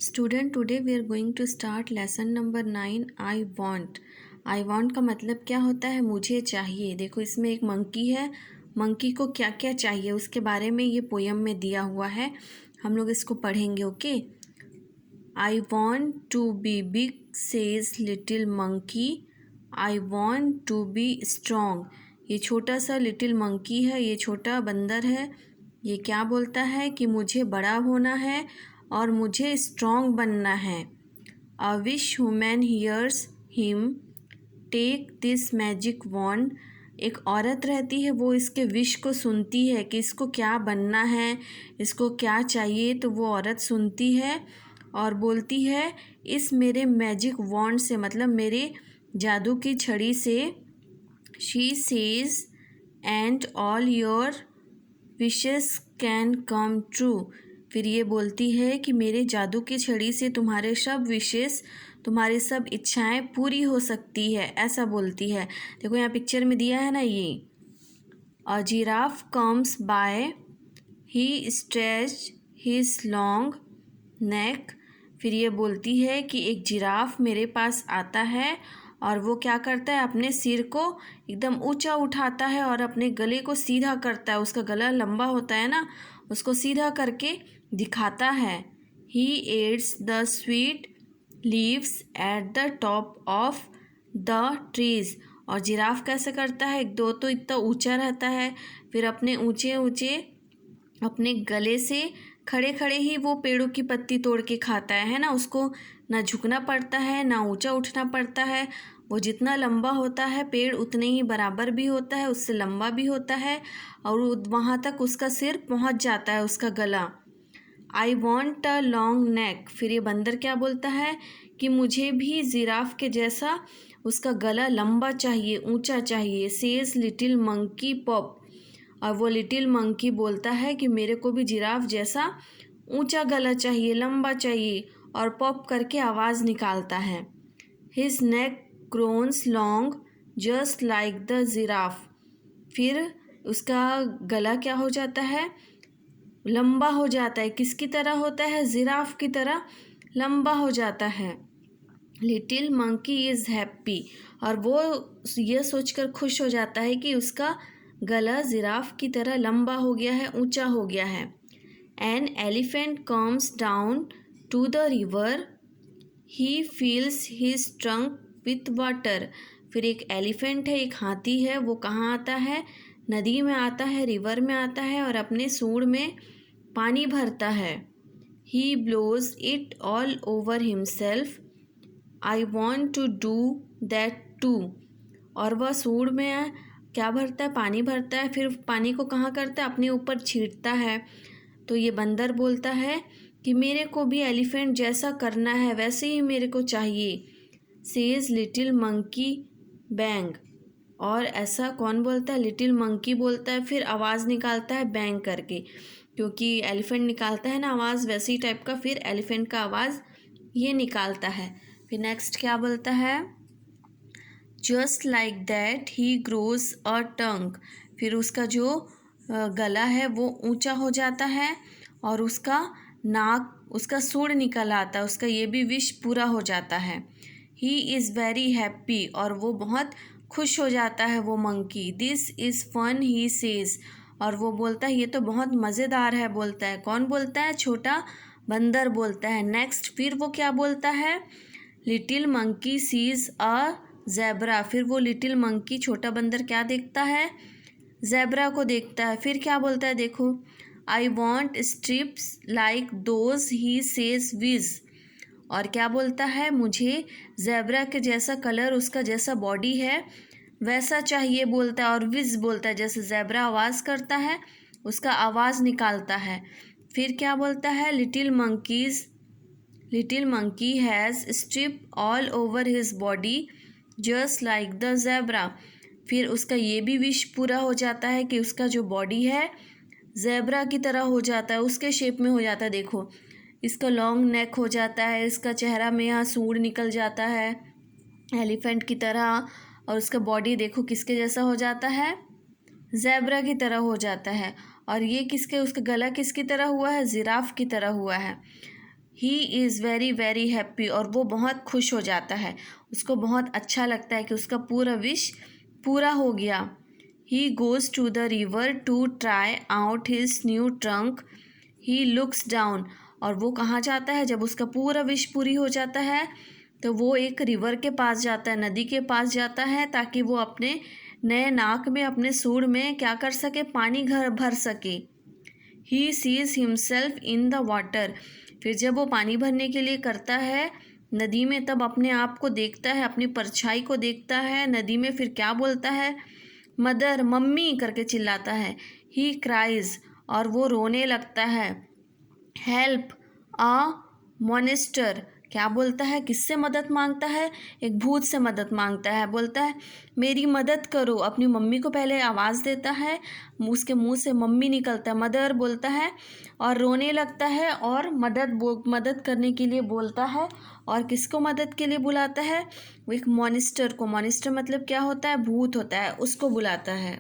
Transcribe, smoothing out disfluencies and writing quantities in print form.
Student today we are going to start lesson number 9 I want. I want का मतलब क्या होता है? मुझे चाहिए। देखो इसमें एक मंकी है, मंकी को क्या क्या चाहिए उसके बारे में ये पोयम में दिया हुआ है। हम लोग इसको पढ़ेंगे। Okay. I want to be big says little monkey, I want to be strong. ये छोटा सा लिटिल मंकी है, ये छोटा बंदर है। ये क्या बोलता है कि मुझे बड़ा होना है और मुझे स्ट्रॉन्ग बनना है। A wish woman hears him take this magic wand. एक औरत रहती है, वो इसके विश को सुनती है कि इसको क्या बनना है, इसको क्या चाहिए। तो वो औरत सुनती है और बोलती है इस मेरे मैजिक वॉन्ड से, मतलब मेरे जादू की छड़ी से। She says and all your wishes can come true. फिर ये बोलती है कि मेरे जादू की छड़ी से तुम्हारे सब विशेस, तुम्हारी सब इच्छाएं पूरी हो सकती है, ऐसा बोलती है। देखो यहाँ पिक्चर में दिया है ना ये। A giraffe comes by, he stretch his long neck. फिर ये बोलती है कि एक जिराफ मेरे पास आता है और वो क्या करता है, अपने सिर को एकदम ऊंचा उठाता है और अपने गले को सीधा करता है। उसका गला लंबा होता है ना, उसको सीधा करके दिखाता है। He eats the sweet leaves at the top of the trees. और जिराफ कैसे करता है, एक दो तो इतना ऊंचा रहता है, फिर अपने ऊंचे ऊंचे अपने गले से खड़े खड़े ही वो पेड़ों की पत्ती तोड़ के खाता है ना। उसको ना झुकना पड़ता है ना ऊंचा उठना पड़ता है। वो जितना लंबा होता है पेड़ उतने ही बराबर भी होता है, उससे लंबा भी होता है और वहाँ तक उसका सिर पहुँच जाता है, उसका गला। I want a long neck. फिर ये बंदर क्या बोलता है कि मुझे भी जिराफ के जैसा उसका गला लंबा चाहिए, ऊंचा चाहिए। Says little monkey pop. और वो लिटिल मंकी बोलता है कि मेरे को भी जिराफ जैसा ऊंचा गला चाहिए, लंबा चाहिए, और पॉप करके आवाज़ निकालता है। His neck grows long just like the giraffe. फिर उसका गला क्या हो जाता है, लंबा हो जाता है। किसकी तरह होता है, जिराफ की तरह लंबा हो जाता है। Little monkey is happy. और वो ये सोचकर खुश हो जाता है कि उसका गला जिराफ की तरह लंबा हो गया है, ऊंचा हो गया है। An elephant comes down to the river, he fills his trunk with water. फिर एक एलिफेंट है, एक हाथी है, वो कहाँ आता है, नदी में आता है, रिवर में आता है और अपने सूंड में पानी भरता है। He blows it all over himself, I want to do that too. और वह सूंड में क्या भरता है, पानी भरता है, फिर पानी को कहाँ करता है, अपने ऊपर छींटता है। तो ये बंदर बोलता है कि मेरे को भी एलिफेंट जैसा करना है, वैसे ही मेरे को चाहिए। Says little monkey bang. और ऐसा कौन बोलता है, लिटिल मंकी बोलता है, फिर आवाज़ निकालता है बैंग करके, क्योंकि एलिफेंट निकालता है ना आवाज़, वैसे ही टाइप का फिर एलिफेंट का आवाज़ ये निकालता है। फिर नेक्स्ट क्या बोलता है, just like that he grows a tongue. फिर उसका जो गला है वो ऊंचा हो जाता है और उसका नाक, उसका सूंड निकल आता है, उसका ये भी विश पूरा हो जाता है। He is very happy. और वो बहुत खुश हो जाता है वो monkey. This is fun he says. और वो बोलता है ये तो बहुत मज़ेदार है, बोलता है। कौन बोलता है, छोटा बंदर बोलता है। नेक्स्ट फिर वो क्या बोलता है, little monkey sees a zebra. फिर वो लिटिल मंकी, छोटा बंदर, क्या देखता है, ज़ेब्रा को देखता है। फिर क्या बोलता है, देखो, I want stripes like those he says wish. और क्या बोलता है, मुझे ज़ेब्रा के जैसा कलर, उसका जैसा बॉडी है वैसा चाहिए, बोलता है। और विज बोलता है, जैसे ज़ेब्रा आवाज़ करता है उसका आवाज़ निकालता है। फिर क्या बोलता है, little monkey has strip all over his body just like the zebra. फिर उसका ये भी विश पूरा हो जाता है कि उसका जो बॉडी है ज़ेब्रा की तरह हो जाता है, उसके शेप में हो जाता है। देखो इसका लॉन्ग नेक हो जाता है, इसका चेहरा में यहाँ सूंड निकल जाता है एलिफेंट की तरह, और उसका बॉडी देखो किसके जैसा हो जाता है, ज़ेब्रा की तरह हो जाता है। और ये किसके, उसका गला किसकी तरह हुआ है, जिराफ की तरह हुआ है। He is very very happy, और वो बहुत खुश हो जाता है, उसको बहुत अच्छा लगता है कि उसका पूरा विश पूरा हो गया। He goes to the river to try out his new trunk, he looks down, और वो कहाँ जाता है जब उसका पूरा विश पूरी हो जाता है? तो वो एक रिवर के पास जाता है, नदी के पास जाता है, ताकि वो अपने नए नाक में, अपने सूंड में क्या कर सके? पानी भर सके। He sees himself in the water, फिर जब वो पानी भरने के लिए करता है नदी में, तब अपने आप को देखता है, अपनी परछाई को देखता है नदी में, फिर क्या बोलता है? मदर, मम्मी करके चिल्लाता है। ही क्राइज, और वो रोने लगता है। हेल्प अ मॉनेस्टर, क्या बोलता है? किससे मदद मांगता है? एक भूत से मदद मांगता है। बोलता है मेरी मदद करो। अपनी मम्मी को पहले आवाज़ देता है, उसके मुंह से मम्मी निकलता है, मदर बोलता है, और रोने लगता है, और मदद करने के लिए बोलता है। और किसको मदद के लिए बुलाता है? वो एक मॉनेस्टर को, मॉनेस्टर मतलब क्या होता है? भूत होता है, उसको बुलाता है।